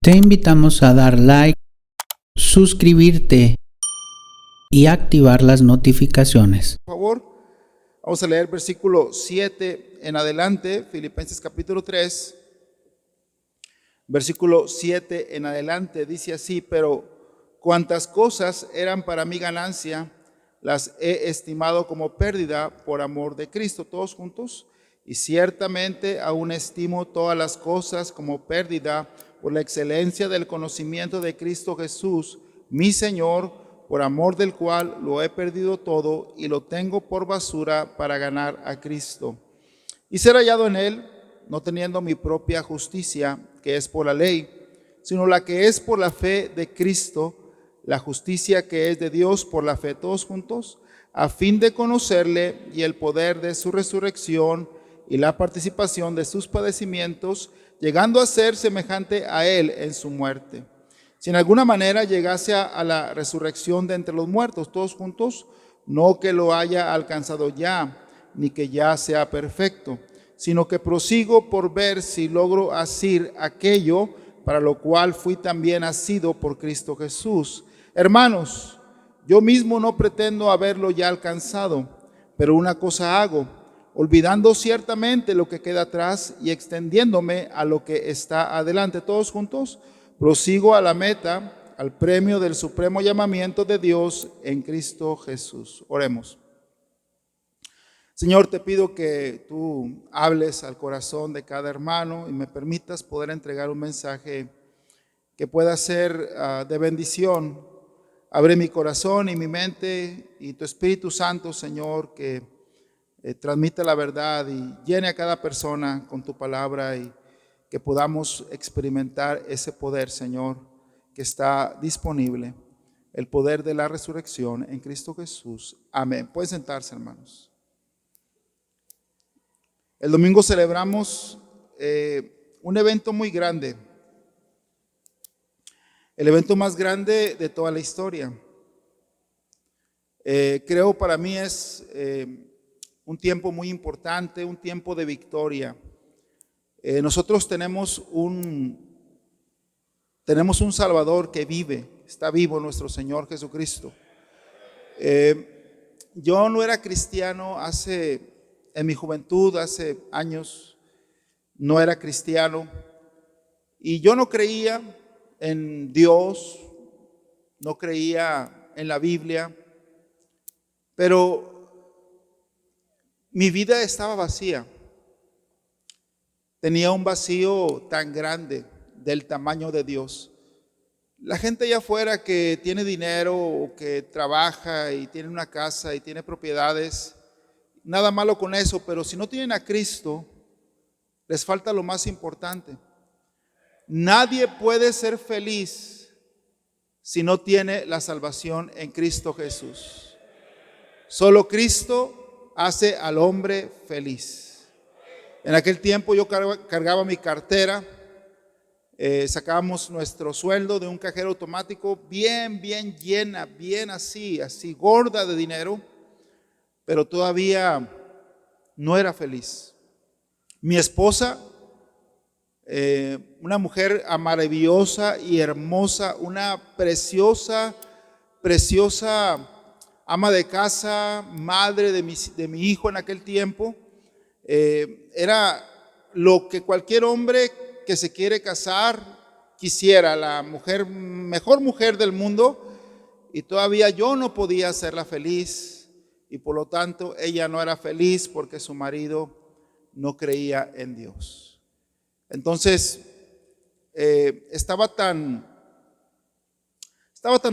Te invitamos a dar like, suscribirte y activar las notificaciones. Por favor, vamos a leer versículo 7 en adelante, Filipenses capítulo 3, versículo 7 en adelante, dice así: pero cuantas cosas eran para mi ganancia, las he estimado como pérdida por amor de Cristo. Todos juntos. Y ciertamente aún estimo todas las cosas como pérdida por la excelencia del conocimiento de Cristo Jesús, mi Señor, por amor del cual lo he perdido todo y lo tengo por basura para ganar a Cristo y ser hallado en él, no teniendo mi propia justicia, que es por la ley, sino la que es por la fe de Cristo, la justicia que es de Dios por la fe. Todos juntos, a fin de conocerle y el poder de su resurrección y la participación de sus padecimientos, llegando a ser semejante a él en su muerte, si en alguna manera llegase a la resurrección de entre los muertos. Todos juntos, no que lo haya alcanzado ya, ni que ya sea perfecto, sino que prosigo por ver si logro asir aquello para lo cual fui también asido por Cristo Jesús. Hermanos, yo mismo no pretendo haberlo ya alcanzado, pero una cosa hago, olvidando ciertamente lo que queda atrás y extendiéndome a lo que está adelante. Todos juntos, prosigo a la meta, al premio del supremo llamamiento de Dios en Cristo Jesús. Oremos. Señor, te pido que tú hables al corazón de cada hermano y me permitas poder entregar un mensaje que pueda ser de bendición. Abre mi corazón y mi mente y tu Espíritu Santo, Señor, que transmite la verdad y llene a cada persona con tu palabra y que podamos experimentar ese poder, Señor, que está disponible, el poder de la resurrección en Cristo Jesús. Amén. Pueden sentarse, hermanos. El domingo celebramos un evento muy grande, el evento más grande de toda la historia. Creo para mí es un tiempo muy importante, un tiempo de victoria. Nosotros tenemos un Salvador que vive, está vivo, nuestro Señor Jesucristo. Yo no era cristiano en mi juventud, hace años, no era cristiano. Y yo no creía en Dios, no creía en la Biblia, pero mi vida estaba vacía. Tenía un vacío tan grande del tamaño de Dios. La gente allá afuera que tiene dinero o que trabaja y tiene una casa y tiene propiedades, nada malo con eso, pero si no tienen a Cristo, les falta lo más importante. Nadie puede ser feliz si no tiene la salvación en Cristo Jesús. Solo Cristo hace al hombre feliz. En aquel tiempo yo cargaba mi cartera, sacábamos nuestro sueldo de un cajero automático bien llena, bien así gorda de dinero, pero todavía no era feliz. Mi esposa, una mujer maravillosa y hermosa, una preciosa ama de casa, madre de mi hijo en aquel tiempo, era lo que cualquier hombre que se quiere casar quisiera, la mejor mujer del mundo, y todavía yo no podía hacerla feliz, y por lo tanto ella no era feliz porque su marido no creía en Dios. Entonces estaba tan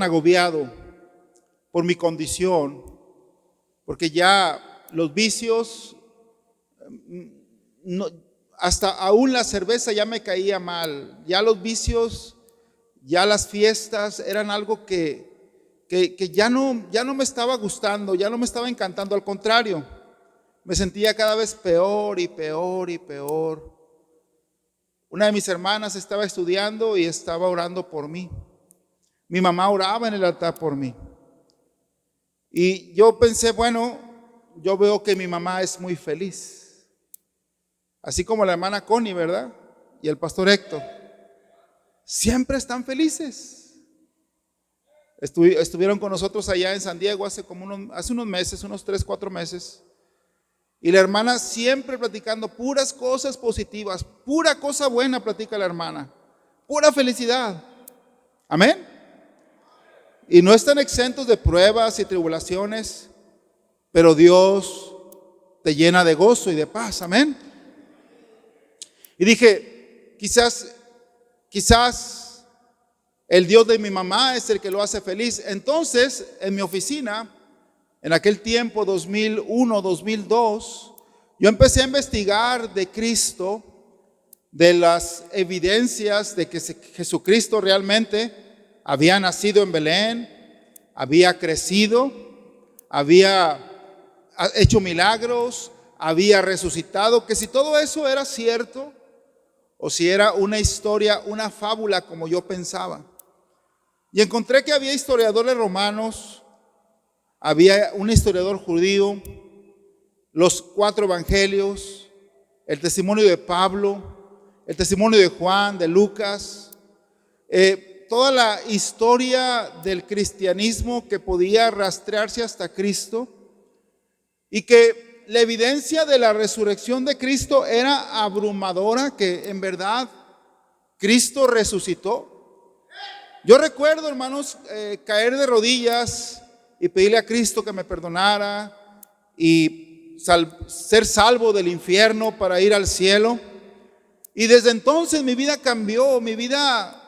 agobiado por mi condición, porque ya los vicios, hasta aún la cerveza ya me caía mal, ya los vicios, ya las fiestas eran algo que ya no me estaba gustando, ya no me estaba encantando, al contrario, me sentía cada vez peor y peor. Una de mis hermanas estaba estudiando y estaba orando por mí. Mi mamá oraba en el altar por mí. Y yo pensé, bueno, yo veo que mi mamá es muy feliz, así como la hermana Connie, ¿verdad? Y el pastor Héctor. siempre están felices. Estuvieron con nosotros allá en San Diego hace unos meses, unos 3, 4 meses. Y la hermana siempre platicando puras cosas positivas, pura cosa buena platica la hermana, pura felicidad. Amén. Y no están exentos de pruebas y tribulaciones, pero Dios te llena de gozo y de paz. Amén. Y dije, quizás el Dios de mi mamá es el que lo hace feliz. Entonces, en mi oficina, en aquel tiempo, 2001, 2002, yo empecé a investigar de Cristo, de las evidencias de que Jesucristo realmente había nacido en Belén, había crecido, había hecho milagros, había resucitado, que si todo eso era cierto o si era una historia, una fábula como yo pensaba. Y encontré que había historiadores romanos, había un historiador judío, los 4 evangelios, el testimonio de Pablo, el testimonio de Juan, de Lucas, toda la historia del cristianismo que podía rastrearse hasta Cristo, y que la evidencia de la resurrección de Cristo era abrumadora, que en verdad Cristo resucitó. Yo recuerdo, hermanos, caer de rodillas y pedirle a Cristo que me perdonara y ser salvo del infierno para ir al cielo. Y desde entonces mi vida cambió. Mi vida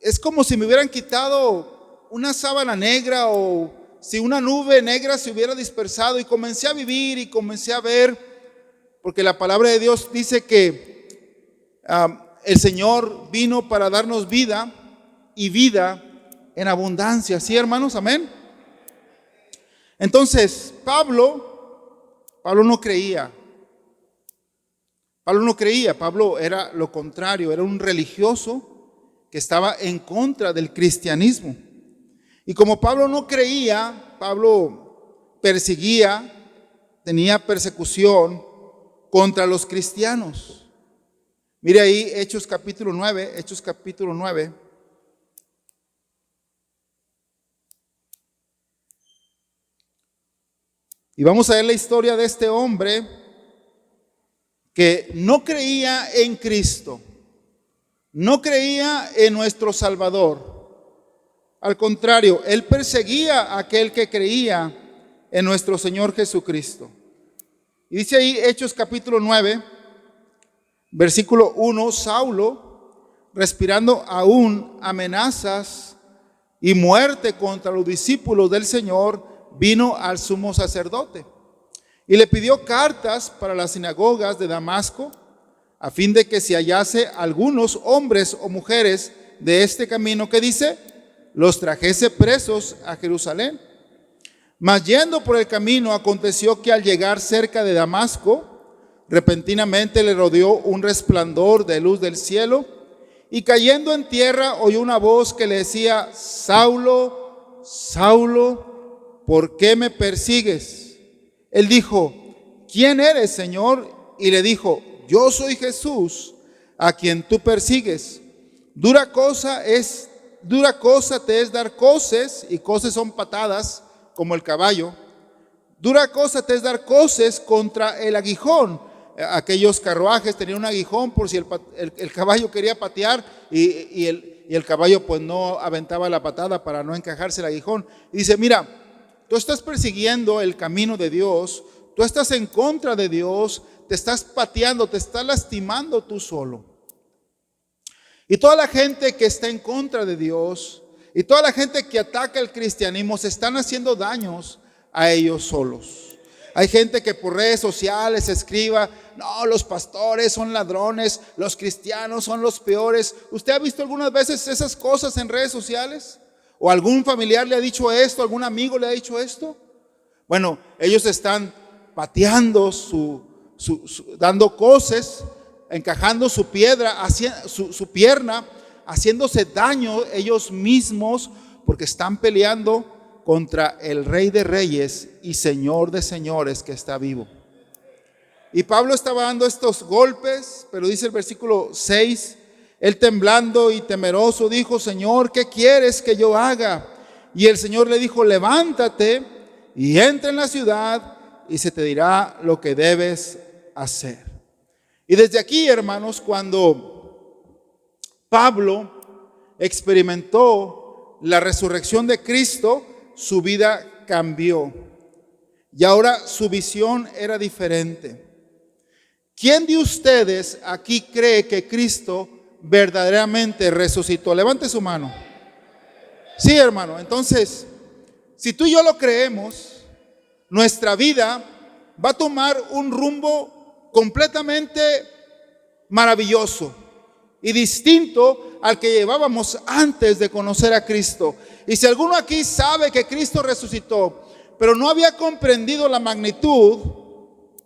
es como si me hubieran quitado una sábana negra, o si una nube negra se hubiera dispersado, y comencé a vivir y comencé a ver, porque la palabra de Dios dice que el Señor vino para darnos vida y vida en abundancia. ¿Sí, hermanos? Amén. Entonces, Pablo no creía. Pablo era lo contrario, era un religioso que estaba en contra del cristianismo. Y como Pablo no creía, Pablo perseguía, tenía persecución contra los cristianos. Mire ahí Hechos capítulo 9. Y vamos a ver la historia de este hombre que no creía en Cristo, no creía en nuestro Salvador. Al contrario, él perseguía a aquel que creía en nuestro Señor Jesucristo. Y dice ahí Hechos capítulo 9, versículo 1, Saulo, respirando aún amenazas y muerte contra los discípulos del Señor, vino al sumo sacerdote y le pidió cartas para las sinagogas de Damasco, a fin de que se hallase algunos hombres o mujeres de este camino, que dice, los trajese presos a Jerusalén. Mas yendo por el camino, aconteció que al llegar cerca de Damasco, repentinamente le rodeó un resplandor de luz del cielo, y cayendo en tierra oyó una voz que le decía, Saulo, Saulo, ¿por qué me persigues? Él dijo, ¿quién eres, Señor? Y le dijo, yo soy Jesús, a quien tú persigues. Dura cosa te es dar coces, y coces son patadas, como el caballo. Dura cosa te es dar coces contra el aguijón. Aquellos carruajes tenían un aguijón por si el caballo quería patear, y el caballo pues no aventaba la patada para no encajarse el aguijón. Y dice, mira, tú estás persiguiendo el camino de Dios, tú estás en contra de Dios, te estás pateando, te estás lastimando tú solo. Y toda la gente que está en contra de Dios y toda la gente que ataca el cristianismo se están haciendo daños a ellos solos. Hay gente que por redes sociales escriba, no, los pastores son ladrones, los cristianos son los peores. ¿Usted ha visto algunas veces esas cosas en redes sociales? ¿O algún familiar le ha dicho esto? ¿Algún amigo le ha dicho esto? Bueno, ellos están pateando dando coces, encajando su pierna, haciéndose daño ellos mismos, porque están peleando contra el Rey de Reyes y Señor de Señores que está vivo. Y Pablo estaba dando estos golpes, pero dice el versículo 6, Él temblando y temeroso dijo: Señor, ¿qué quieres que yo haga? Y el Señor le dijo: levántate y entra en la ciudad y se te dirá lo que debes hacer. Y desde aquí, hermanos, cuando Pablo experimentó la resurrección de Cristo, su vida cambió. Y ahora su visión era diferente. ¿Quién de ustedes aquí cree que Cristo verdaderamente resucitó? Levante su mano. Sí, hermano. Entonces, si tú y yo lo creemos, nuestra vida va a tomar un rumbo completamente maravilloso y distinto al que llevábamos antes de conocer a Cristo. Y si alguno aquí sabe que Cristo resucitó, pero no había comprendido la magnitud,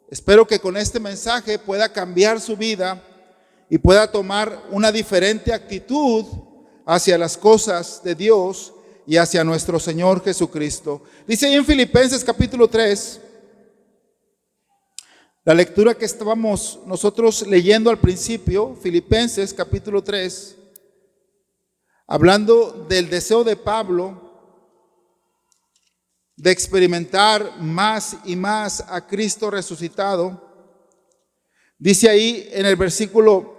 espero que con este mensaje pueda cambiar su vida y pueda tomar una diferente actitud hacia las cosas de Dios y hacia nuestro Señor Jesucristo. Dice ahí en Filipenses capítulo 3, la lectura que estábamos nosotros leyendo al principio, Filipenses capítulo 3, hablando del deseo de Pablo de experimentar más y más a Cristo resucitado. Dice ahí en el versículo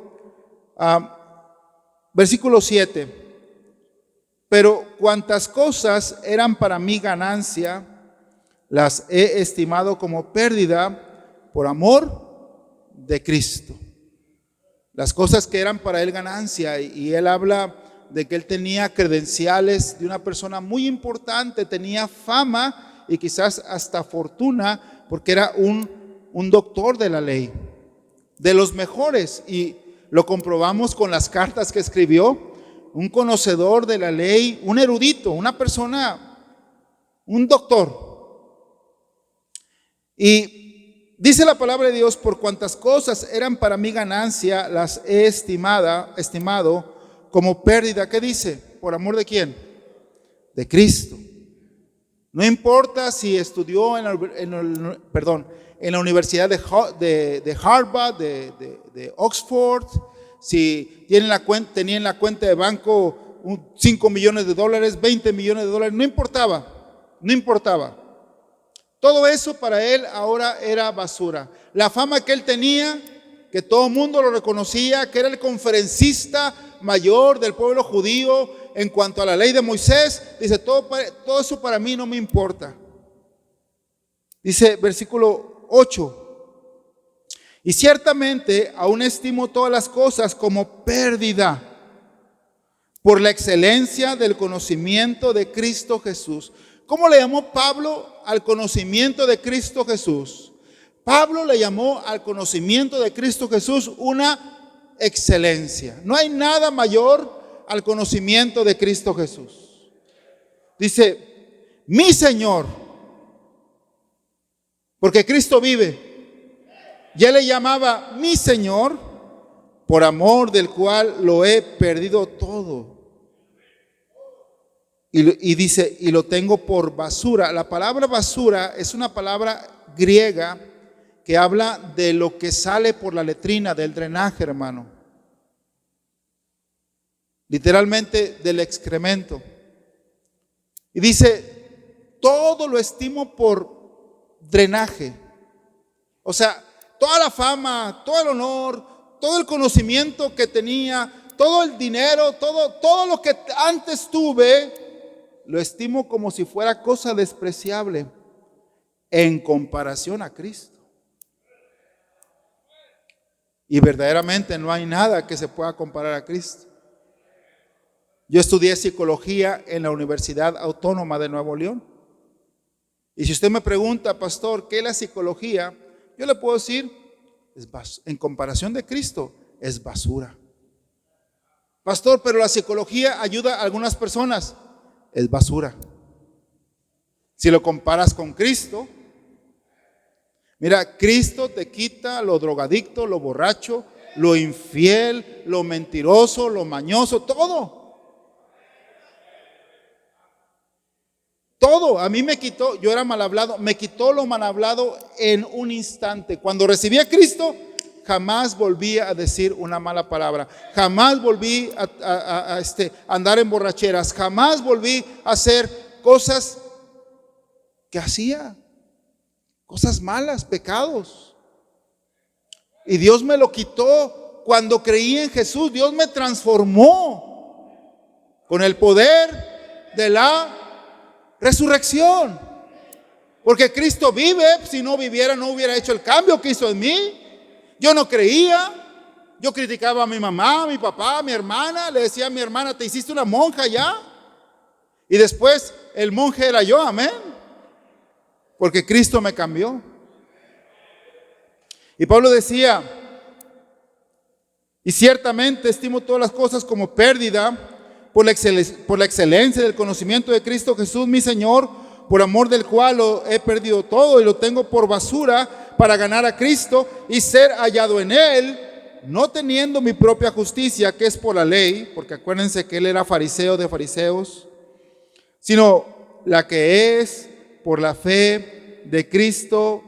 7: pero cuantas cosas eran para mí ganancia, las he estimado como pérdida por amor de Cristo. Las cosas que eran para él ganancia, y él habla de que él tenía credenciales de una persona muy importante, tenía fama y quizás hasta fortuna, porque era un doctor de la ley, de los mejores, y lo comprobamos con las cartas que escribió. Un conocedor de la ley, un erudito, una persona, un doctor. Y dice la palabra de Dios: por cuantas cosas eran para mí ganancia, las he estimado como pérdida. ¿Qué dice? ¿Por amor de quién? De Cristo. No importa si estudió en la Universidad de Harvard, de Oxford, si tenía en la cuenta de banco 5 millones de dólares, 20 millones de dólares, no importaba. Todo eso para él ahora era basura. La fama que él tenía, que todo el mundo lo reconocía, que era el conferencista mayor del pueblo judío en cuanto a la ley de Moisés, dice: todo eso para mí no me importa. Dice versículo 8: y ciertamente aún estimo todas las cosas como pérdida por la excelencia del conocimiento de Cristo Jesús. ¿Cómo le llamó Pablo al conocimiento de Cristo Jesús? Pablo le llamó al conocimiento de Cristo Jesús una excelencia. No hay nada mayor al conocimiento de Cristo Jesús. Dice: mi Señor, porque Cristo vive. Ya le llamaba mi Señor, por amor del cual lo he perdido todo. Y dice: y lo tengo por basura. La palabra basura es una palabra griega que habla de lo que sale por la letrina, del drenaje, hermano. Literalmente del excremento. Y dice: todo lo estimo por drenaje. O sea, toda la fama, todo el honor, todo el conocimiento que tenía, todo el dinero, todo lo que antes tuve, lo estimo como si fuera cosa despreciable en comparación a Cristo. Y verdaderamente no hay nada que se pueda comparar a Cristo. Yo estudié psicología en la Universidad Autónoma de Nuevo León. Y si usted me pregunta: pastor, ¿qué es la psicología? Yo le puedo decir: en comparación de Cristo, es basura. Pastor, pero la psicología ayuda a algunas personas. Es basura. Si lo comparas con Cristo, mira, Cristo te quita lo drogadicto, lo borracho, lo infiel, lo mentiroso, lo mañoso, todo. Todo. A mí me quitó, yo era mal hablado, me quitó lo mal hablado en un instante. Cuando recibí a Cristo, jamás volví a decir una mala palabra, jamás volví a andar en borracheras, jamás volví a hacer cosas que hacía, cosas malas, pecados. Y Dios me lo quitó cuando creí en Jesús. Dios me transformó con el poder de la resurrección. Porque Cristo vive. Si no viviera, no hubiera hecho el cambio que hizo en mí. Yo no creía. Yo criticaba a mi mamá, a mi papá, a mi hermana. Le decía a mi hermana, te hiciste una monja ya. Y después el monje era yo, amén. Porque Cristo me cambió. Y Pablo decía, y ciertamente estimo todas las cosas como pérdida por la excelencia del conocimiento de Cristo Jesús, mi Señor, por amor del cual lo he perdido todo y lo tengo por basura para ganar a Cristo y ser hallado en Él, no teniendo mi propia justicia, que es por la ley, porque acuérdense que Él era fariseo de fariseos, sino la que es por la fe de Cristo,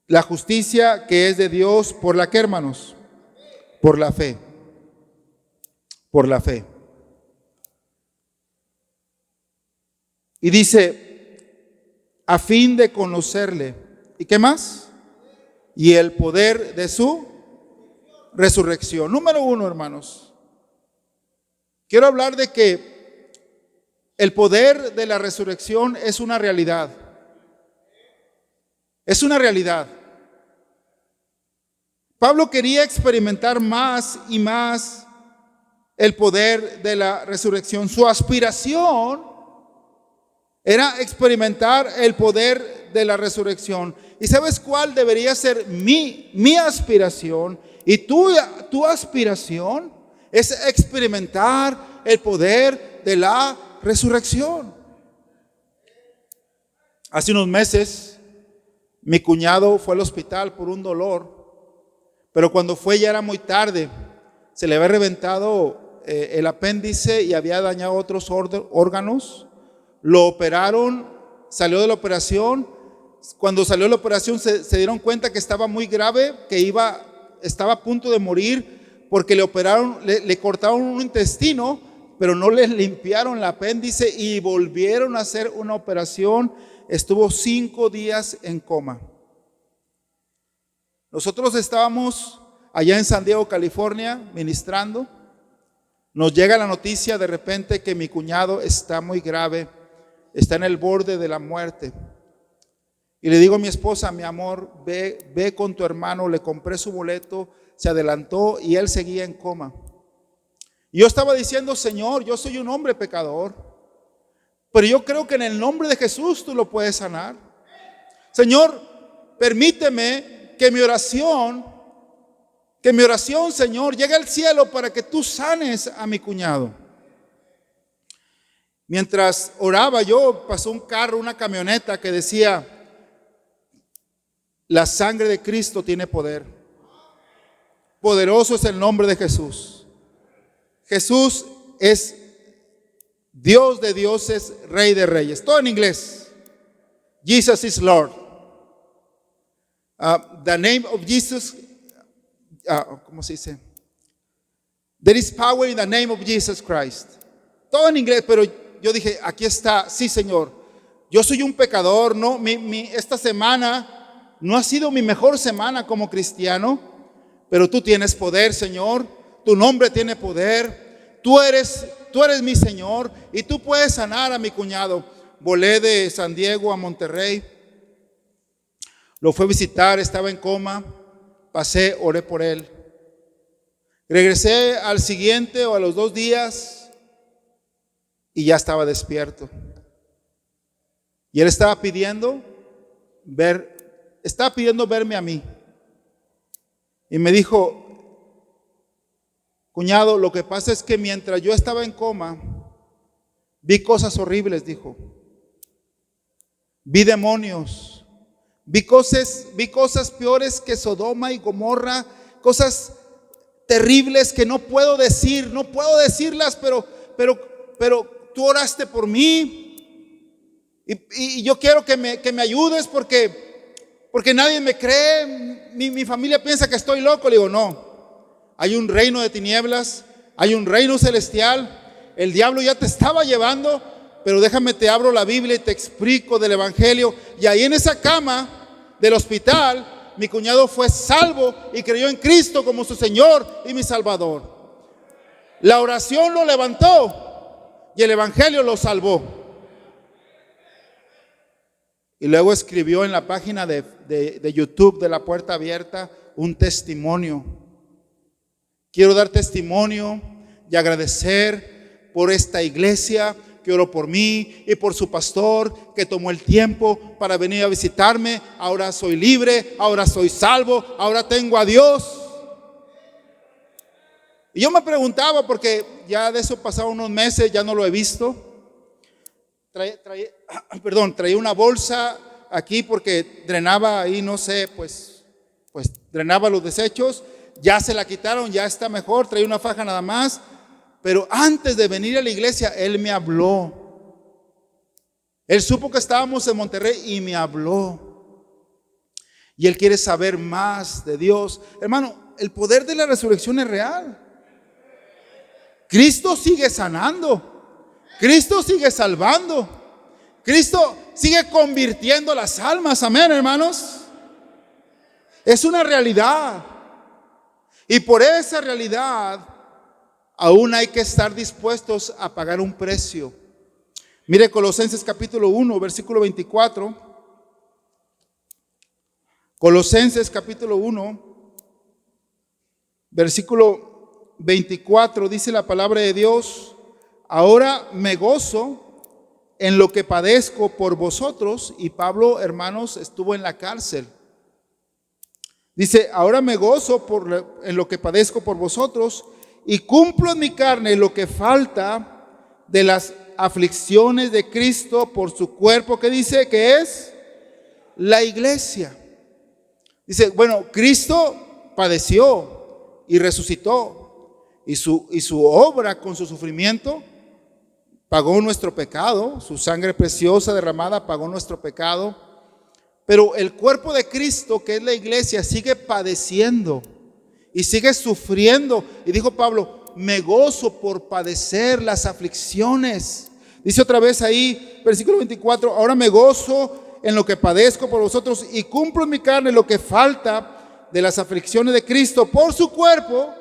la justicia que es de Dios, por la que, hermanos, por la fe, por la fe. Y dice, a fin de conocerle. ¿Y qué más? Y el poder de su resurrección. Número 1, hermanos. Quiero hablar de que el poder de la resurrección es una realidad. Es una realidad. Pablo quería experimentar más y más el poder de la resurrección. Su aspiración era experimentar el poder de la resurrección. ¿Y sabes cuál debería ser mi aspiración? Y tu aspiración es experimentar el poder de la resurrección. Hace unos meses, mi cuñado fue al hospital por un dolor, pero cuando fue ya era muy tarde. Se le había reventado el apéndice y había dañado otros órganos. Lo operaron, salió de la operación. Cuando salió de la operación se dieron cuenta que estaba muy grave, que estaba a punto de morir, porque le operaron, le cortaron un intestino, pero no le limpiaron el apéndice y volvieron a hacer una operación. Estuvo 5 días en coma. Nosotros estábamos allá en San Diego, California, ministrando. Nos llega la noticia de repente que mi cuñado está muy grave, está en el borde de la muerte. Y le digo a mi esposa, mi amor, ve con tu hermano. Le compré su boleto, se adelantó y él seguía en coma. Y yo estaba diciendo, Señor, yo soy un hombre pecador, pero yo creo que en el nombre de Jesús tú lo puedes sanar. Señor, permíteme que mi oración, Señor, llegue al cielo para que tú sanes a mi cuñado. Mientras oraba yo, pasó un carro, una camioneta que decía, la sangre de Cristo tiene poder. Poderoso es el nombre de Jesús. Jesús es Dios de dioses, Rey de reyes. Todo en inglés. Jesus is Lord. The name of Jesus, ¿cómo se dice? There is power in the name of Jesus Christ. Todo en inglés, pero yo dije, aquí está, sí, Señor. Yo soy un pecador, ¿no? Esta semana no ha sido mi mejor semana como cristiano, pero tú tienes poder, Señor. Tu nombre tiene poder. Tú eres mi Señor y tú puedes sanar a mi cuñado. Volé de San Diego a Monterrey. Lo fue a visitar, estaba en coma. Pasé, oré por él. Regresé al siguiente o a los 2 días y ya estaba despierto. Y él estaba pidiendo verme a mí. Y me dijo, cuñado, lo que pasa es que mientras yo estaba en coma, vi cosas horribles, dijo. Vi demonios. Vi cosas peores que Sodoma y Gomorra, cosas terribles que no puedo decirlas, pero tú oraste por mí y yo quiero que me ayudes porque porque nadie me cree, mi familia piensa que estoy loco. Le digo, no, hay un reino de tinieblas, hay un reino celestial, el diablo ya te estaba llevando, pero déjame te abro la Biblia y te explico del Evangelio. Y ahí en esa cama del hospital, mi cuñado fue salvo y creyó en Cristo como su Señor y mi Salvador. La oración lo levantó y el Evangelio lo salvó. Y luego escribió en la página de YouTube de La Puerta Abierta un testimonio. Quiero dar testimonio y agradecer por esta iglesia que oró por mí y por su pastor que tomó el tiempo para venir a visitarme. Ahora soy libre, ahora soy salvo, ahora tengo a Dios. Y yo me preguntaba, porque ya de eso pasaron unos meses, ya no lo he visto. Traía una bolsa aquí porque drenaba ahí, no sé, pues drenaba los desechos. Ya se la quitaron, ya está mejor, traía una faja nada más. Pero antes de venir a la iglesia, él me habló. Él supo que estábamos en Monterrey y me habló. Y él quiere saber más de Dios. Hermano, el poder de la resurrección es real. Cristo sigue sanando. Cristo sigue salvando. Cristo sigue convirtiendo las almas. Amén, hermanos. Es una realidad. Y por esa realidad aún hay que estar dispuestos a pagar un precio. Mire Colosenses capítulo 1, versículo 24. Colosenses capítulo 1, versículo 24, dice la palabra de Dios: ahora me gozo en lo que padezco por vosotros. Y Pablo, hermanos, estuvo en la cárcel. Dice, ahora me gozo en lo que padezco por vosotros, y cumplo en mi carne lo que falta de las aflicciones de Cristo por su cuerpo, que dice que es la iglesia. Dice, bueno, Cristo padeció y resucitó, y su obra con su sufrimiento pagó nuestro pecado, su sangre preciosa derramada pagó nuestro pecado. Pero el cuerpo de Cristo, que es la iglesia, sigue padeciendo y sigue sufriendo. Y dijo Pablo, me gozo por padecer las aflicciones. Dice otra vez ahí, versículo 24, ahora me gozo en lo que padezco por vosotros y cumplo en mi carne lo que falta de las aflicciones de Cristo por su cuerpo,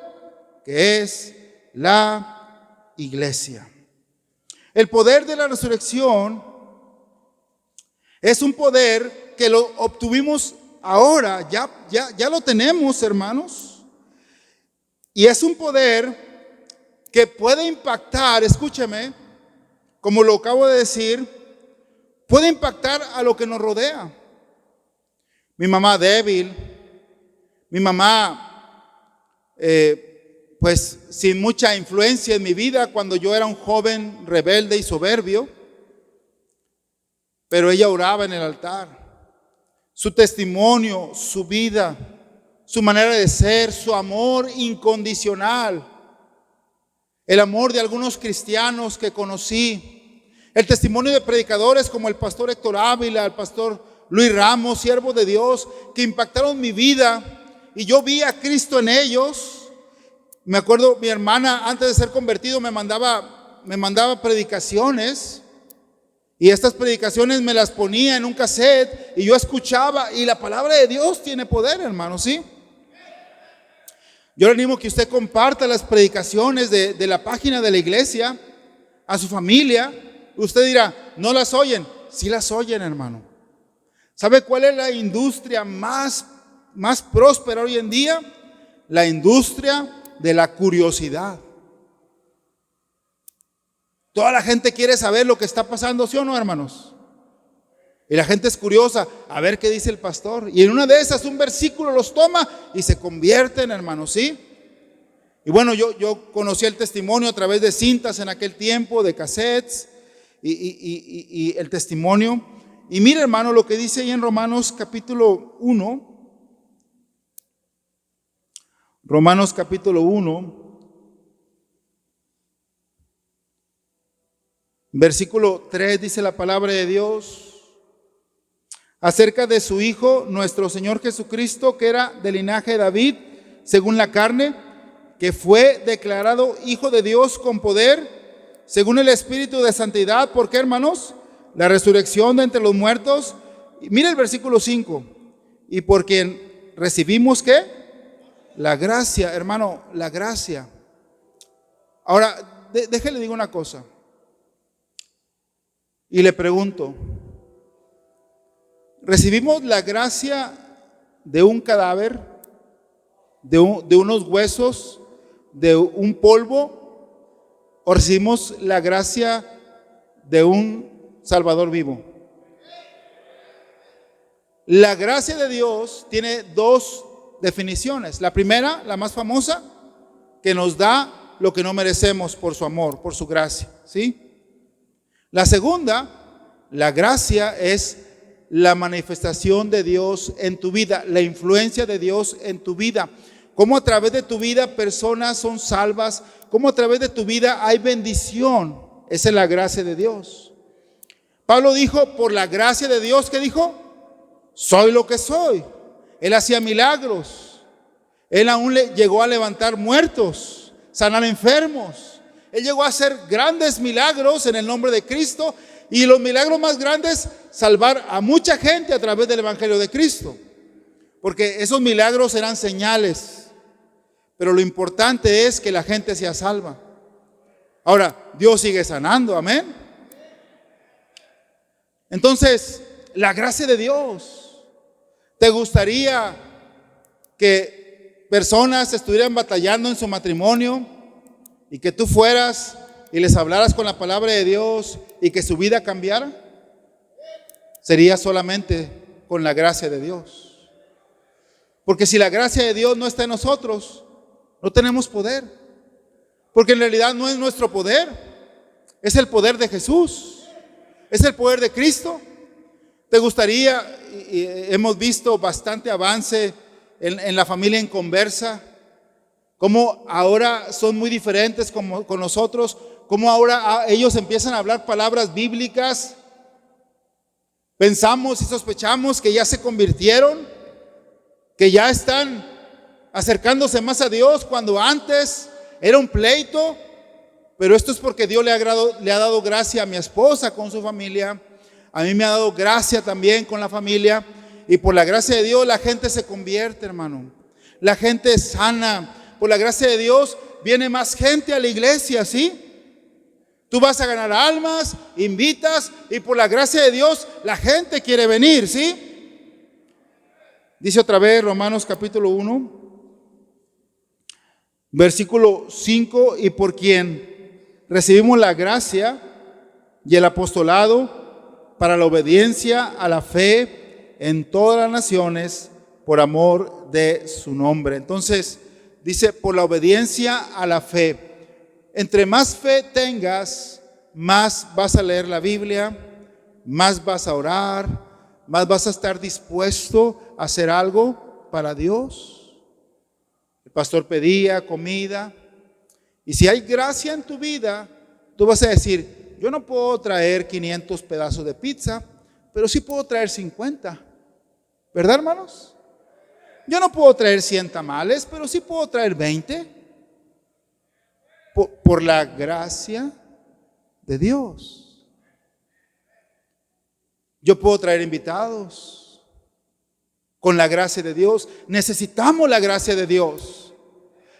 que es la iglesia. El poder de la resurrección es un poder que lo obtuvimos ahora, ya lo tenemos, hermanos. Y es un poder que puede impactar, escúcheme, como lo acabo de decir, puede impactar a lo que nos rodea. Mi mamá débil, mi mamá pues sin mucha influencia en mi vida cuando yo era un joven rebelde y soberbio, pero ella oraba en el altar. Su testimonio, su vida, su manera de ser, su amor incondicional, el amor de algunos cristianos que conocí, el testimonio de predicadores como el pastor Héctor Ávila, el pastor Luis Ramos, siervos de Dios, que impactaron mi vida y yo vi a Cristo en ellos. Me acuerdo, mi hermana antes de ser convertido me mandaba predicaciones, y estas predicaciones me las ponía en un cassette y yo escuchaba, y la palabra de Dios tiene poder, hermano, ¿sí? Yo le animo que usted comparta las predicaciones de la página de la iglesia a su familia. Usted dirá, ¿no las oyen? Sí las oyen, hermano. ¿Sabe cuál es la industria más próspera hoy en día? La industria de la curiosidad. Toda la gente quiere saber lo que está pasando, ¿sí o no, hermanos? Y la gente es curiosa, a ver qué dice el pastor. Y en una de esas un versículo los toma y se convierten, hermanos, ¿sí? Y bueno, yo conocí el testimonio a través de cintas en aquel tiempo, de cassettes, y el testimonio. Y mire, hermano, lo que dice ahí en Romanos capítulo 1. Romanos capítulo 1. Versículo 3 dice la palabra de Dios: acerca de su Hijo, nuestro Señor Jesucristo, que era del linaje de David, según la carne, que fue declarado Hijo de Dios con poder, según el Espíritu de santidad. ¿Por qué, hermanos? La resurrección de entre los muertos. Y mire el versículo 5. Y por quien recibimos, ¿qué? La gracia, hermano, la gracia. Ahora, déjele digo una cosa. Y le pregunto, ¿recibimos la gracia de un cadáver, de unos huesos, de un polvo, o recibimos la gracia de un Salvador vivo? La gracia de Dios tiene dos definiciones. La primera, la más famosa, que nos da lo que no merecemos por su amor, por su gracia, ¿sí? La segunda, la gracia, es la manifestación de Dios en tu vida, la influencia de Dios en tu vida. Cómo a través de tu vida personas son salvas, cómo a través de tu vida hay bendición. Esa es la gracia de Dios. Pablo dijo, por la gracia de Dios, ¿qué dijo? Soy lo que soy. Él hacía milagros. Él aún llegó a levantar muertos, sanar enfermos. Él llegó a hacer grandes milagros en el nombre de Cristo. Y los milagros más grandes, salvar a mucha gente a través del Evangelio de Cristo. Porque esos milagros eran señales. Pero lo importante es que la gente sea salva. Ahora, Dios sigue sanando, amén. Entonces, la gracia de Dios. ¿Te gustaría que personas estuvieran batallando en su matrimonio y que tú fueras y les hablaras con la palabra de Dios y que su vida cambiara? Sería solamente con la gracia de Dios. Porque si la gracia de Dios no está en nosotros, no tenemos poder. Porque en realidad no es nuestro poder, es el poder de Jesús, es el poder de Cristo. ¿Te gustaría? Y hemos visto bastante avance en la familia en Conversa, cómo ahora son muy diferentes con nosotros, cómo ahora ellos empiezan a hablar palabras bíblicas. Pensamos y sospechamos que ya se convirtieron, que ya están acercándose más a Dios, cuando antes era un pleito. Pero esto es porque Dios le ha dado gracia a mi esposa con su familia. A mí me ha dado gracia también con la familia. Y por la gracia de Dios la gente se convierte, hermano. La gente es sana. Por la gracia de Dios viene más gente a la iglesia, ¿sí? Tú vas a ganar almas, invitas, y por la gracia de Dios la gente quiere venir, ¿sí? Dice otra vez Romanos capítulo 1, versículo 5, y por quien recibimos la gracia y el apostolado para la obediencia a la fe en todas las naciones por amor de su nombre. Entonces dice, por la obediencia a la fe. Entre más fe tengas, más vas a leer la Biblia, más vas a orar, más vas a estar dispuesto a hacer algo para Dios. El pastor pedía comida, y si hay gracia en tu vida, tú vas a decir, yo no puedo traer 500 pedazos de pizza, pero sí puedo traer 50. ¿Verdad, hermanos? Yo no puedo traer 100 tamales, pero sí puedo traer 20. Por la gracia de Dios. Yo puedo traer invitados. Con la gracia de Dios. Necesitamos la gracia de Dios.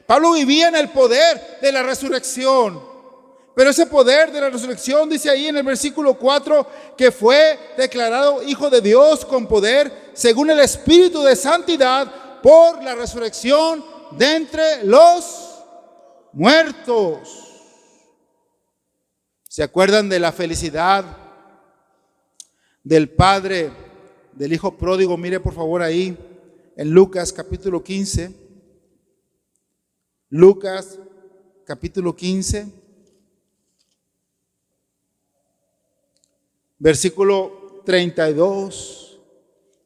Pablo vivía en el poder de la resurrección. Pero ese poder de la resurrección, dice ahí en el versículo 4, que fue declarado Hijo de Dios con poder, según el Espíritu de santidad, por la resurrección de entre los muertos. ¿Se acuerdan de la felicidad del padre del hijo pródigo? Mire por favor ahí en Lucas capítulo 15. Lucas capítulo 15. Versículo 32,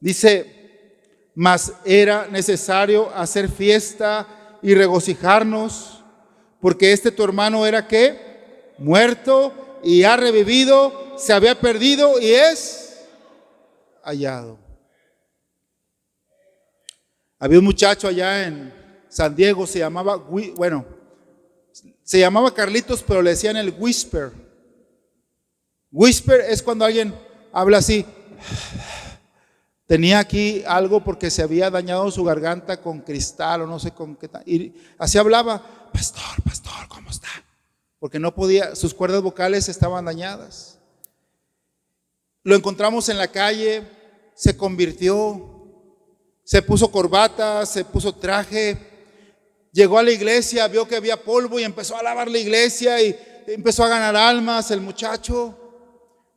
dice, mas era necesario hacer fiesta y regocijarnos, porque tu hermano era ¿qué? Muerto y ha revivido, se había perdido y es hallado. Había un muchacho allá en San Diego, se llamaba Carlitos, pero le decían el Whisper. Whisper es cuando alguien habla así. Tenía aquí algo porque se había dañado su garganta con cristal o no sé con qué. Y así hablaba, pastor, ¿cómo está? Porque no podía, sus cuerdas vocales estaban dañadas. Lo encontramos en la calle, se convirtió, se puso corbata, se puso traje, llegó a la iglesia, vio que había polvo y empezó a lavar la iglesia y empezó a ganar almas el muchacho.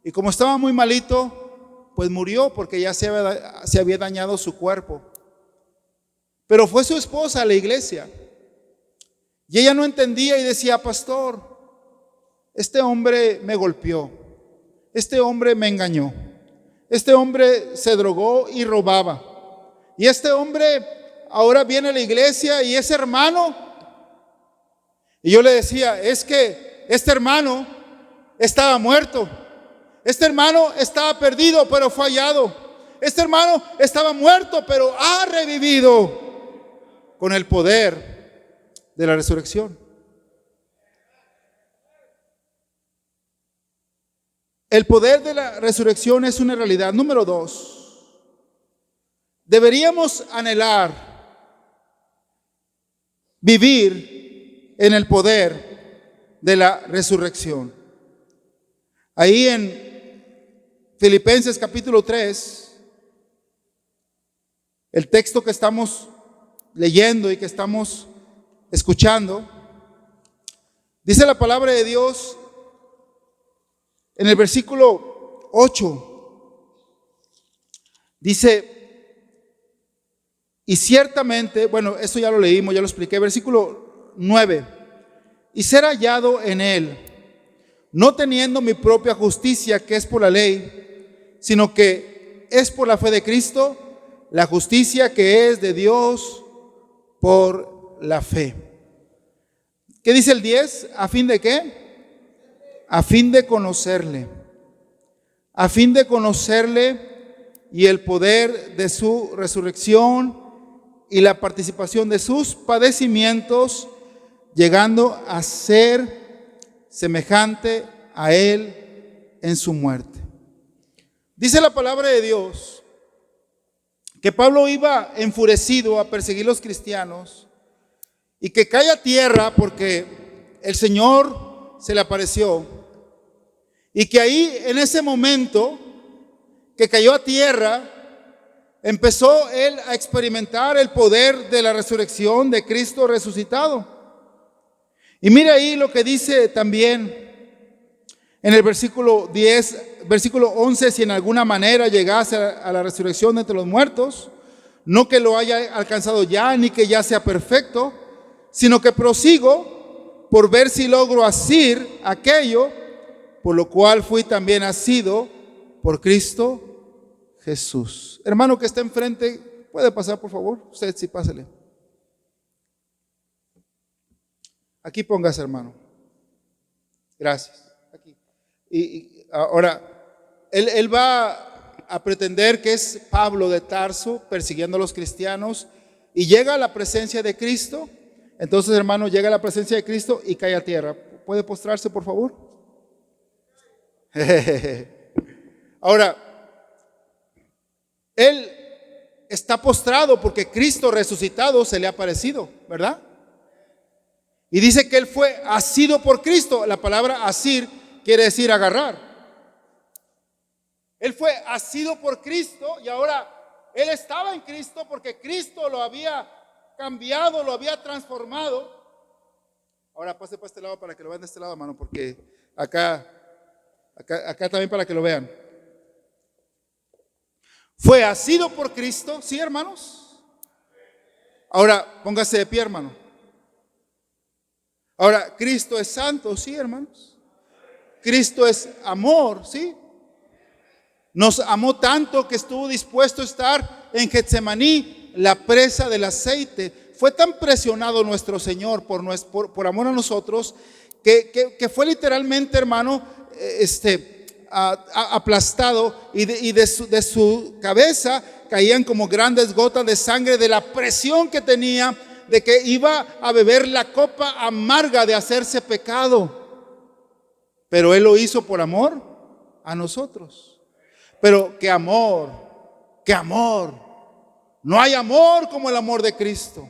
Y como estaba muy malito, pues murió porque ya se había dañado su cuerpo. Pero fue su esposa a la iglesia y ella no entendía y decía, pastor, este hombre me golpeó, este hombre me engañó, este hombre se drogó y robaba, y este hombre ahora viene a la iglesia y es hermano. Y yo le decía, es que este hermano estaba muerto. Este hermano estaba perdido, pero fue hallado. Este hermano estaba muerto, pero ha revivido con el poder de la resurrección. El poder de la resurrección es una realidad. Número 2, deberíamos anhelar vivir en el poder de la resurrección. Ahí en Filipenses capítulo 3, el texto que estamos leyendo y que estamos escuchando, dice la palabra de Dios en el versículo 8, dice, y ciertamente, bueno, esto ya lo leímos, ya lo expliqué, versículo 9, y ser hallado en él, no teniendo mi propia justicia que es por la ley, sino que es por la fe de Cristo, la justicia que es de Dios por la fe. ¿Qué dice el 10? ¿A fin de qué? A fin de conocerle. A fin de conocerle y el poder de su resurrección y la participación de sus padecimientos, llegando a ser semejante a él en su muerte. Dice la palabra de Dios que Pablo iba enfurecido a perseguir a los cristianos y que cae a tierra porque el Señor se le apareció, y que ahí en ese momento que cayó a tierra empezó él a experimentar el poder de la resurrección de Cristo resucitado. Y mira ahí lo que dice también en el versículo 10, versículo 11, si en alguna manera llegase a la resurrección de entre los muertos, no que lo haya alcanzado ya, ni que ya sea perfecto, sino que prosigo por ver si logro asir aquello, por lo cual fui también asido por Cristo Jesús. Hermano que está enfrente, ¿puede pasar por favor? Usted sí, pásele. Aquí póngase, hermano. Gracias. Aquí. Y ahora, él va a pretender que es Pablo de Tarso persiguiendo a los cristianos y llega a la presencia de Cristo. Entonces, hermano, llega a la presencia de Cristo y cae a tierra. ¿Puede postrarse, por favor? Ahora, él está postrado porque Cristo resucitado se le ha aparecido, ¿verdad? Y dice que él fue asido por Cristo. La palabra asir quiere decir agarrar. Él fue asido por Cristo y ahora él estaba en Cristo porque Cristo lo había cambiado, lo había transformado. Ahora pase para este lado para que lo vean de este lado, hermano, porque acá también para que lo vean. Fue asido por Cristo, ¿sí, hermanos? Ahora póngase de pie, hermano. Ahora, Cristo es santo, ¿sí, hermanos? Cristo es amor, ¿sí? Nos amó tanto que estuvo dispuesto a estar en Getsemaní, la presa del aceite. Fue tan presionado nuestro Señor por amor a nosotros que fue literalmente, hermano, aplastado y de su cabeza caían como grandes gotas de sangre de la presión que tenía de que iba a beber la copa amarga de hacerse pecado. Pero Él lo hizo por amor a nosotros. Pero qué amor, qué amor. No hay amor como el amor de Cristo.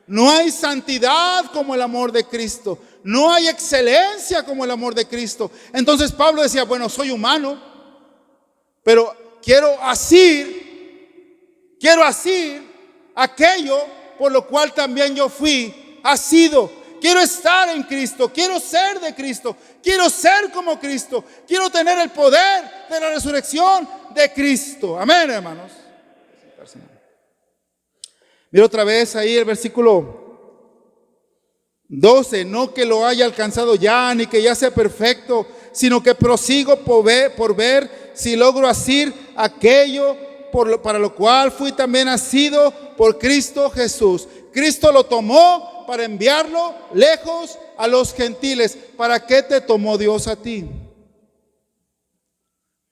No hay santidad como el amor de Cristo. No hay excelencia como el amor de Cristo. Entonces Pablo decía, bueno, soy humano, pero quiero asir aquello por lo cual también yo fui asido. Quiero estar en Cristo, quiero ser de Cristo, quiero ser como Cristo, quiero tener el poder de la resurrección de Cristo. Amén, hermanos. Mira otra vez ahí el versículo 12, no que lo haya alcanzado ya, ni que ya sea perfecto, sino que prosigo por ver si logro asir aquello para lo cual fui también nacido por Cristo Jesús. Cristo lo tomó para enviarlo lejos a los gentiles. ¿Para qué te tomó Dios a ti?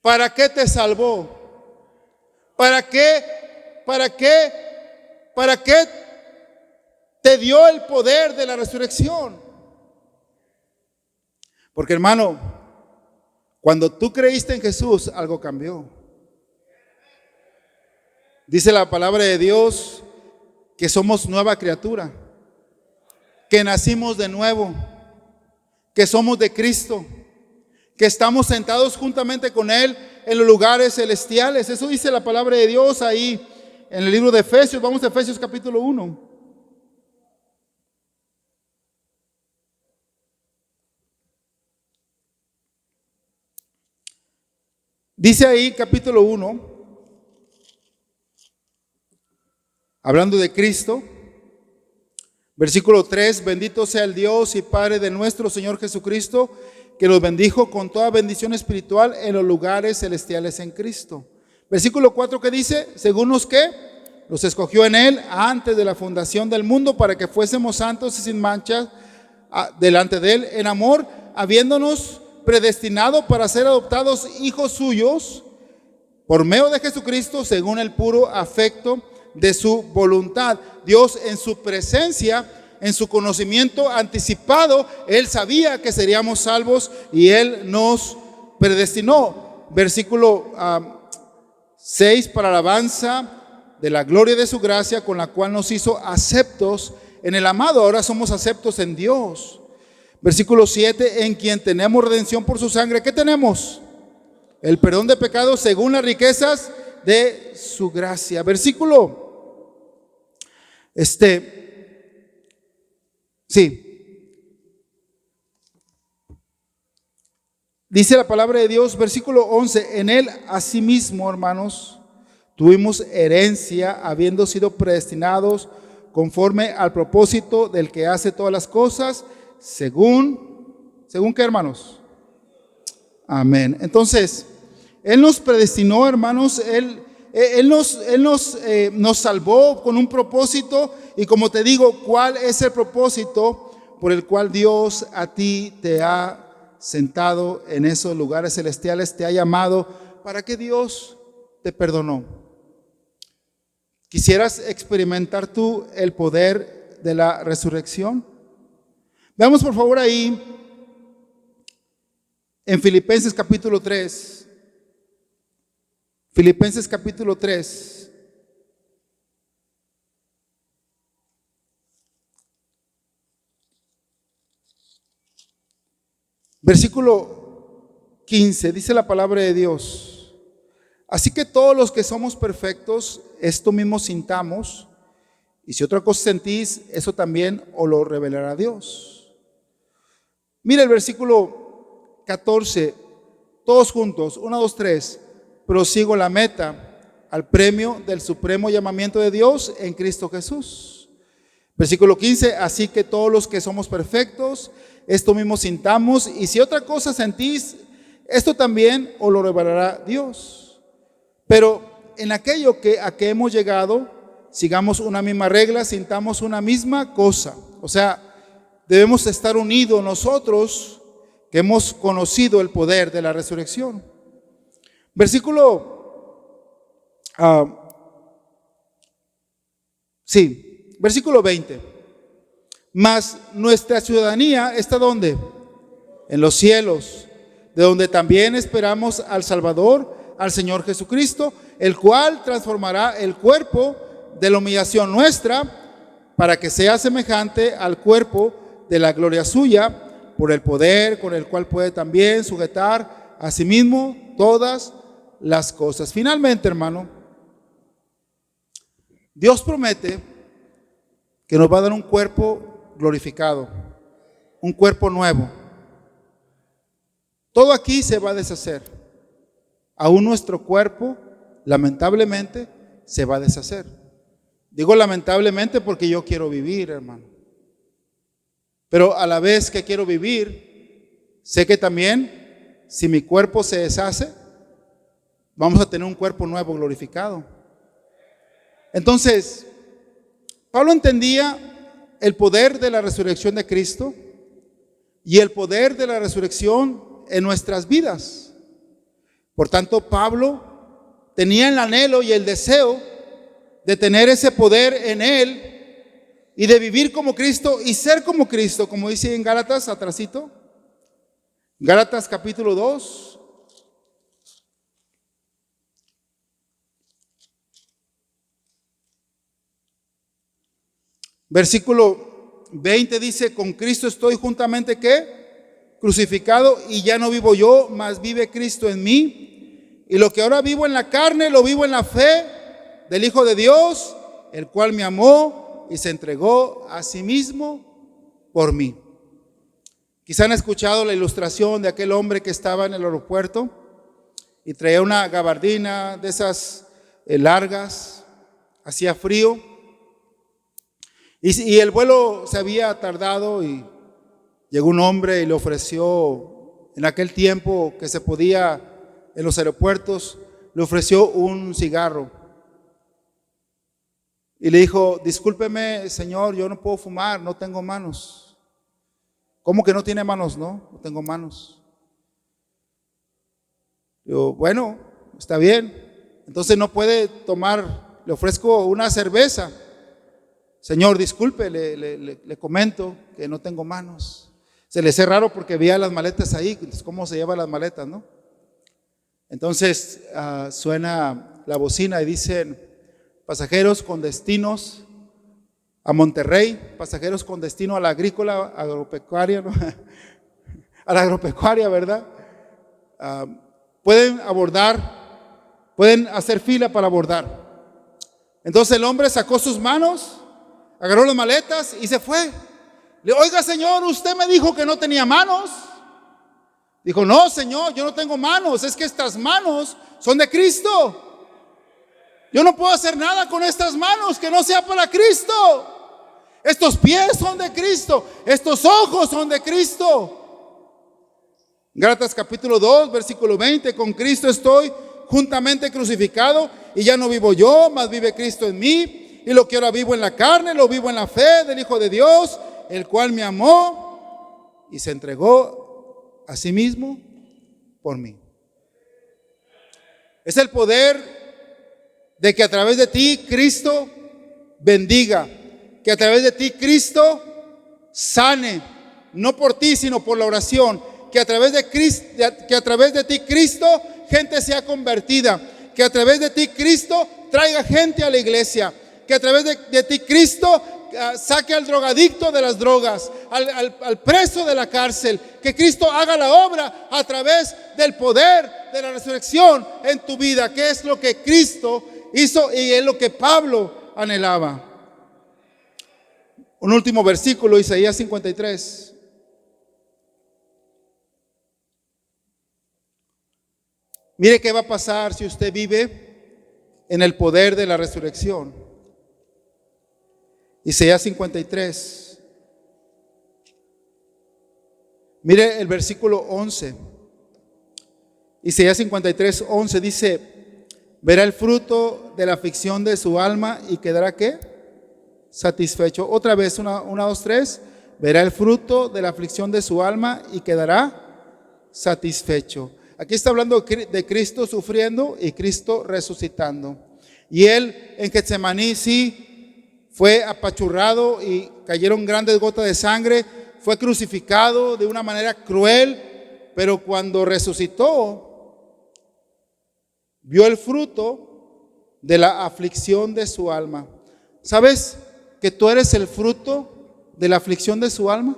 ¿Para qué te salvó? ¿Para qué te dio el poder de la resurrección? Porque, hermano, cuando tú creíste en Jesús, algo cambió. Dice la palabra de Dios que somos nueva criatura, que nacimos de nuevo, que somos de Cristo, que estamos sentados juntamente con Él en los lugares celestiales. Eso dice la palabra de Dios ahí en el libro de Efesios. Vamos a Efesios capítulo 1. Dice ahí capítulo 1, hablando de Cristo, versículo 3, bendito sea el Dios y Padre de nuestro Señor Jesucristo, que nos bendijo con toda bendición espiritual en los lugares celestiales en Cristo. Versículo 4, que dice, según los que los escogió en Él antes de la fundación del mundo, para que fuésemos santos y sin mancha delante de Él, en amor, habiéndonos predestinado para ser adoptados hijos suyos por medio de Jesucristo, según el puro afecto de su voluntad. Dios, en su presencia, en su conocimiento anticipado, Él sabía que seríamos salvos y Él nos predestinó. Versículo 6, para alabanza de la gloria de su gracia, con la cual nos hizo aceptos en el amado. Ahora somos aceptos en Dios. Versículo 7, en quien tenemos redención por su sangre. ¿Qué tenemos? El perdón de pecados según las riquezas de su gracia. Versículo dice la palabra de Dios, versículo 11, en Él asimismo, hermanos, tuvimos herencia, habiendo sido predestinados conforme al propósito del que hace todas las cosas, según qué, hermanos. Amén. Entonces, Él nos predestinó, hermanos. Él nos salvó con un propósito. Y como te digo, ¿cuál es el propósito por el cual Dios a ti te ha sentado en esos lugares celestiales, te ha llamado? ¿Para qué Dios te perdonó? ¿Quisieras experimentar tú el poder de la resurrección? Veamos por favor ahí en Filipenses capítulo 3. Filipenses capítulo 3. Versículo 15, dice la palabra de Dios: así que todos los que somos perfectos, esto mismo sintamos, y si otra cosa sentís, eso también os lo revelará Dios. Mira el versículo 14, todos juntos, 1, 2, 3. Prosigo la meta, al premio del supremo llamamiento de Dios en Cristo Jesús. Versículo 15, así que todos los que somos perfectos, esto mismo sintamos, y si otra cosa sentís, esto también os lo revelará Dios. Pero en aquello a que hemos llegado, sigamos una misma regla, sintamos una misma cosa. O sea, debemos estar unidos nosotros que hemos conocido el poder de la resurrección. Versículo 20. Mas nuestra ciudadanía está ¿dónde? En los cielos, de donde también esperamos al Salvador, al Señor Jesucristo, el cual transformará el cuerpo de la humillación nuestra para que sea semejante al cuerpo de la gloria suya, por el poder con el cual puede también sujetar a sí mismo todas las cosas. Finalmente, hermano, Dios promete que nos va a dar un cuerpo glorificado, un cuerpo nuevo. Todo aquí se va a deshacer. Aún nuestro cuerpo, lamentablemente, se va a deshacer. Digo lamentablemente porque yo quiero vivir, hermano. Pero a la vez que quiero vivir, sé que también, si mi cuerpo se deshace, vamos a tener un cuerpo nuevo glorificado. Entonces, Pablo entendía el poder de la resurrección de Cristo y el poder de la resurrección en nuestras vidas. Por tanto, Pablo tenía el anhelo y el deseo de tener ese poder en él y de vivir como Cristo y ser como Cristo, como dice en Gálatas, atrasito. Gálatas capítulo 2. Versículo 20 dice: con Cristo estoy juntamente ¿qué? Crucificado, y ya no vivo yo, mas vive Cristo en mí. Y lo que ahora vivo en la carne, lo vivo en la fe del Hijo de Dios, el cual me amó y se entregó a sí mismo por mí. Quizá han escuchado la ilustración de aquel hombre que estaba en el aeropuerto y traía una gabardina de esas largas, hacía frío, y el vuelo se había tardado y llegó un hombre y le ofreció, en aquel tiempo que se podía en los aeropuertos, le ofreció un cigarro. Y le dijo: discúlpeme, señor, yo no puedo fumar, no tengo manos. ¿Cómo que no tiene manos? No tengo manos. Digo, bueno, está bien. Entonces no puede tomar, le ofrezco una cerveza. Señor, disculpe, le comento que no tengo manos. Se le hace raro porque veía las maletas ahí. Entonces, ¿cómo se lleva las maletas, no? Entonces suena la bocina y dicen: pasajeros con destinos a Monterrey, pasajeros con destino a la agrícola, agropecuaria, ¿no? A la agropecuaria, ¿verdad? Pueden abordar, pueden hacer fila para abordar. Entonces el hombre sacó sus manos, agarró las maletas y se fue. Le dijo: oiga, señor, usted me dijo que no tenía manos. Dijo: no, señor, yo no tengo manos, es que estas manos son de Cristo. Yo no puedo hacer nada con estas manos que no sea para Cristo. Estos pies son de Cristo, estos ojos son de Cristo. Gálatas capítulo 2, versículo 20: con Cristo estoy juntamente crucificado, y ya no vivo yo, mas vive Cristo en mí. Y lo que ahora vivo en la carne, lo vivo en la fe del Hijo de Dios, el cual me amó y se entregó a sí mismo por mí. Es el poder de que a través de ti Cristo bendiga, que a través de ti Cristo sane, no por ti sino por la oración, que a través de ti Cristo gente sea convertida, que a través de ti Cristo traiga gente a la iglesia, que a través de ti Cristo saque al drogadicto de las drogas, al preso de la cárcel, que Cristo haga la obra a través del poder de la resurrección en tu vida, que es lo que Cristo hizo y es lo que Pablo anhelaba. Un último versículo, Isaías 53. Mire qué va a pasar si usted vive en el poder de la resurrección. Isaías 53. Mire el versículo 11. Isaías 53, 11 dice: verá el fruto de la aflicción de su alma y quedará ¿qué? Satisfecho. Otra vez, una, dos, tres. Verá el fruto de la aflicción de su alma y quedará satisfecho. Aquí está hablando de Cristo sufriendo y Cristo resucitando. Y Él en Getsemaní sí fue apachurrado y cayeron grandes gotas de sangre, fue crucificado de una manera cruel, pero cuando resucitó, vio el fruto de la aflicción de su alma. ¿Sabes que tú eres el fruto de la aflicción de su alma?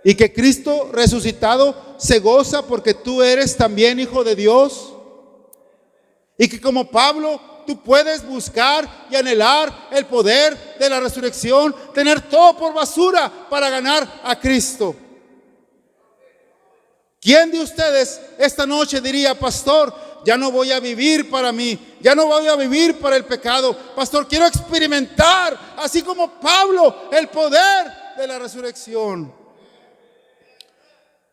Y que Cristo resucitado se goza porque tú eres también hijo de Dios. Y que como Pablo tú puedes buscar y anhelar el poder de la resurrección, tener todo por basura para ganar a Cristo. ¿Quién de ustedes esta noche diría: pastor, ya no voy a vivir para mí, ya no voy a vivir para el pecado? Pastor, quiero experimentar, así como Pablo, el poder de la resurrección.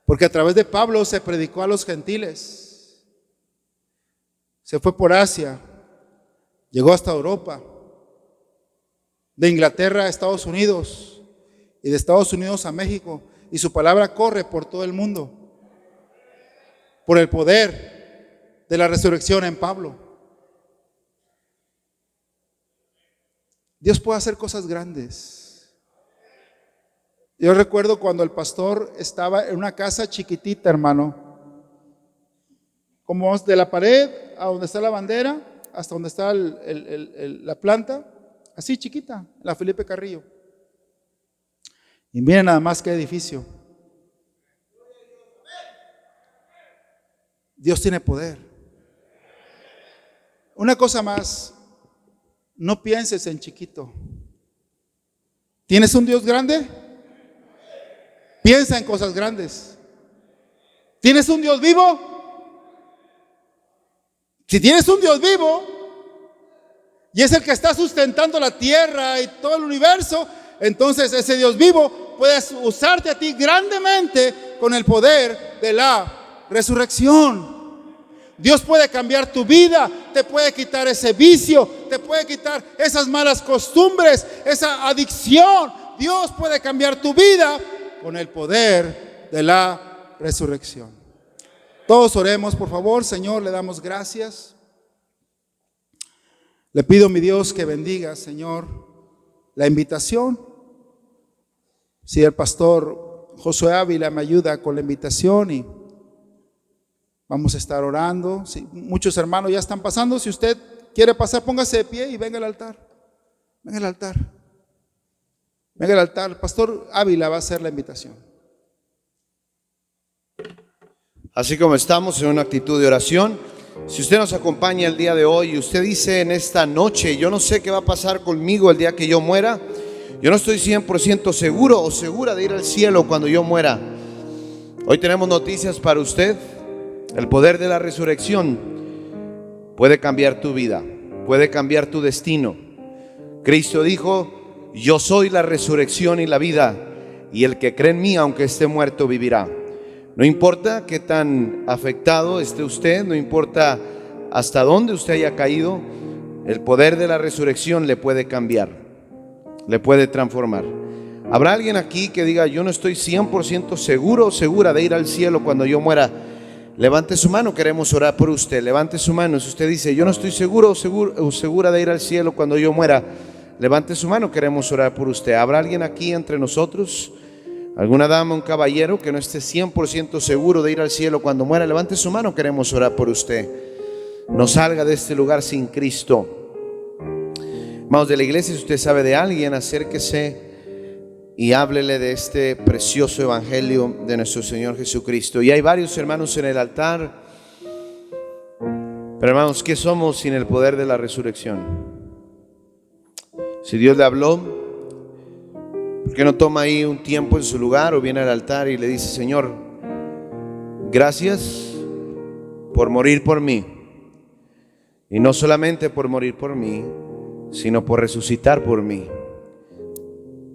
Porque a través de Pablo se predicó a los gentiles. Se fue por Asia, llegó hasta Europa, de Inglaterra a Estados Unidos y de Estados Unidos a México. Y su palabra corre por todo el mundo, por el poder de la resurrección en Pablo. Dios puede hacer cosas grandes. Yo recuerdo cuando el pastor estaba en una casa chiquitita, hermano, como de la pared a donde está la bandera, hasta donde está la planta, así chiquita, la Felipe Carrillo. Y miren nada más qué edificio. Dios tiene poder. Una cosa más, no pienses en chiquito. ¿Tienes un Dios grande? Piensa en cosas grandes. ¿Tienes un Dios vivo? Si tienes un Dios vivo y es el que está sustentando la tierra y todo el universo, entonces ese Dios vivo puede usarte a ti grandemente con el poder de la resurrección. Dios puede cambiar tu vida, te puede quitar ese vicio, te puede quitar esas malas costumbres, esa adicción. Dios puede cambiar tu vida con el poder de la resurrección. Todos oremos, por favor. Señor, le damos gracias. Le pido, mi Dios, que bendiga, Señor, la invitación. Si el pastor Josué Ávila me ayuda con la invitación, y vamos a estar orando. Si muchos hermanos ya están pasando, si usted quiere pasar, póngase de pie y venga al altar. Venga al altar. Venga al altar. El pastor Ávila va a hacer la invitación. Así como estamos en una actitud de oración, si usted nos acompaña el día de hoy y usted dice en esta noche: yo no sé qué va a pasar conmigo el día que yo muera, yo no estoy 100% seguro o segura de ir al cielo cuando yo muera. Hoy tenemos noticias para usted. El poder de la resurrección puede cambiar tu vida, puede cambiar tu destino. Cristo dijo: yo soy la resurrección y la vida, y el que cree en mí, aunque esté muerto, vivirá. No importa qué tan afectado esté usted, no importa hasta dónde usted haya caído, el poder de la resurrección le puede cambiar, le puede transformar. ¿Habrá alguien aquí que diga: yo no estoy 100% seguro o segura de ir al cielo cuando yo muera? Levante su mano, queremos orar por usted. Levante su mano. Si usted dice: yo no estoy seguro o segura de ir al cielo cuando yo muera, levante su mano, queremos orar por usted. ¿Habrá alguien aquí entre nosotros? ¿Alguna dama, un caballero que no esté 100% seguro de ir al cielo cuando muera? Levante su mano, queremos orar por usted. No salga de este lugar sin Cristo. Hermanos de la iglesia, si usted sabe de alguien, acérquese y háblele de este precioso evangelio de nuestro Señor Jesucristo. Y hay varios hermanos en el altar. Pero hermanos, ¿qué somos sin el poder de la resurrección? Si Dios le habló, ¿por qué no toma ahí un tiempo en su lugar o viene al altar y le dice: Señor, gracias por morir por mí? Y no solamente por morir por mí, sino por resucitar por mí.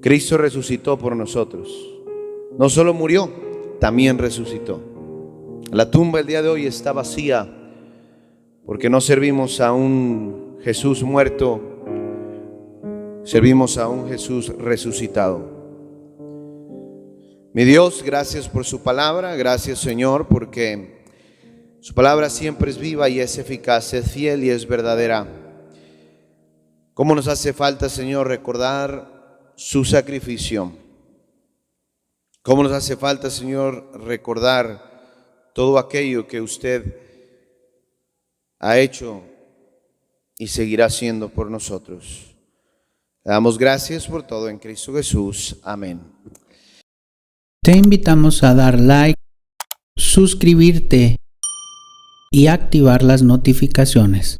Cristo resucitó por nosotros. No solo murió, también resucitó. La tumba el día de hoy está vacía porque no servimos a un Jesús muerto, servimos a un Jesús resucitado. Mi Dios, gracias por su palabra. Gracias, Señor, porque Su palabra siempre es viva y es eficaz, es fiel y es verdadera. ¿Cómo nos hace falta, Señor, recordar su sacrificio? ¿Cómo nos hace falta, Señor, recordar todo aquello que usted ha hecho y seguirá haciendo por nosotros? Le damos gracias por todo en Cristo Jesús. Amén. Te invitamos a dar like, suscribirte y activar las notificaciones.